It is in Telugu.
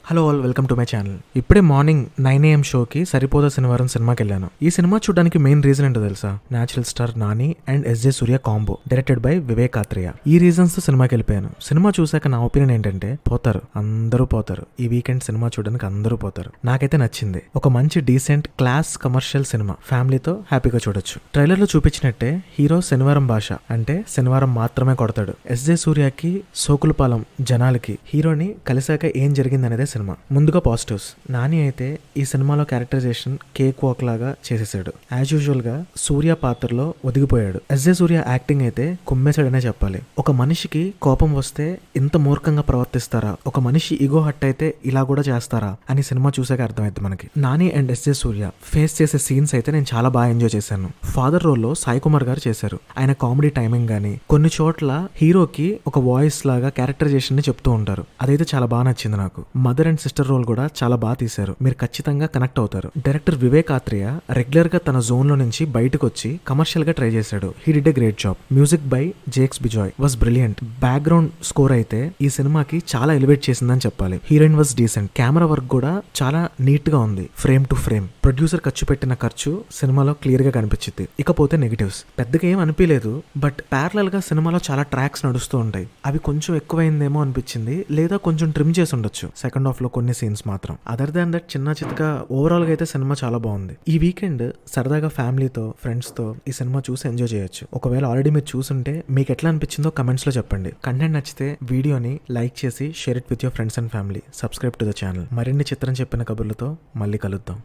Hello all, welcome to my channel. ఇప్పుడే మార్నింగ్ 9 AM షోకి సరిపోదా శనివారం సినిమాకి వెళ్ళాను. ఈ సినిమా చూడడానికి మెయిన్ రీజన్ ఏంటో తెలుసా? Natural star Nani and SJ Suryah combo, directed by Vivek Athreya. ఈ రీజన్స్ తో సినిమాకి వెళ్ళిపోయాను. సినిమా చూసాక నా ఒపీనియన్ ఏంటంటే పోతారు, అందరూ పోతారు. ఈ వీకెండ్ సినిమా చూడడానికి అందరూ పోతారు. నాకైతే నచ్చింది. ఒక మంచి డీసెంట్ క్లాస్ కమర్షియల్ సినిమా, ఫ్యామిలీతో హ్యాపీగా చూడొచ్చు. ట్రైలర్ లో చూపించినట్టే హీరో శనివారం భాష అంటే శనివారం మాత్రమే కొడతాడు. ఎస్జే సూర్యకి సోకులపాలెం జనాలకి హీరోని కలిసాక ఏం జరిగింది అనేది సినిమా. ముందుగా పాజిటివ్స్. నాని అయితే ఈ సినిమాలో క్యారెక్టరైజేషన్ కేక్ వాక్ లాగా చేసేసాడు. యాజ్ యూజువల్ గా సూర్య పాత్రలో ఒదిగిపోయాడు. ఎస్జే సూర్య యాక్టింగ్ అయితే కుమ్మేశాడనే చెప్పాలి. ఒక మనిషికి కోపం వస్తే ఇంత మూర్ఖంగా ప్రవర్తిస్తారా, ఒక మనిషి ఈగో హట్ అయితే ఇలా కూడా చేస్తారా అని సినిమా చూసాక అర్థమైంది మనకి. Nani and SJ Surya face చేసే సీన్స్ అయితే నేను చాలా బాగా ఎంజాయ్ చేశాను. ఫాదర్ రోల్ లో సాయి కుమార్ గారు చేశారు. ఆయన కామెడీ టైమింగ్ గానీ కొన్ని చోట్ల హీరోకి ఒక వాయిస్ లాగా క్యారెక్టరైజేషన్ ని చెప్తూ ఉంటారు. అదైతే చాలా బాగా నచ్చింది నాకు. మదర్ అండ్ సిస్టర్ రోల్ కూడా చాలా బాగా తీశారు. మీరు ఖచ్చితంగా కనెక్ట్ అవుతారు. డైరెక్టర్ వివేక్ ఆత్రేయ రెగ్యులర్ గా తన జోన్ లో నుంచి బయటకు వచ్చి కమర్షియల్ గా ట్రై చేశాడు. He did a great job. Music by Jakes Bejoy was brilliant. Background score అయితే ఈ సినిమాకి చాలా ఎలివేట్ చేసిందని చెప్పాలి. Heroine was decent. Camera work కూడా చాలా నీట్ గా ఉంది, ఫ్రేమ్ టు ఫ్రేమ్. ప్రొడ్యూసర్ ఖర్చు పెట్టిన ఖర్చు సినిమాలో క్లియర్ గా కనిపించింది. ఇకపోతే నెగిటివ్స్ పెద్దగా ఏం అనిపించలేదు. బట్ ప్యారలల్ గా సినిమాలో చాలా ట్రాక్స్ నడుస్తూ ఉంటాయి. అవి కొంచెం ఎక్కువైందేమో అనిపించింది, లేదా కొంచెం ట్రిమ్ చేసి ఉండొచ్చు సెకండ్ హాఫ్ లో కొన్ని సీన్స్ మాత్రం. అదర్ దాన్ దట్ చిన్న చితగా ఓవరాల్ గా అయితే సినిమా చాలా బాగుంది. ఈ వీకెండ్ సరదాగా ఫ్యామిలీతో ఫ్రెండ్స్ తో ఈ సినిమా చూసి ఎంజాయ్ చేయొచ్చు. ఒకవేళ ఆల్రెడీ మీరు చూసుంటే మీకు ఎట్లా అనిపించిందో కమెంట్స్ లో చెప్పండి. కంటెంట్ నచ్చితే వీడియోని లైక్ చేసి share it with your friends and family. Subscribe to the channel. మరిన్ని చిత్రం చెప్పిన కబుర్లతో మళ్ళీ కలుద్దాం.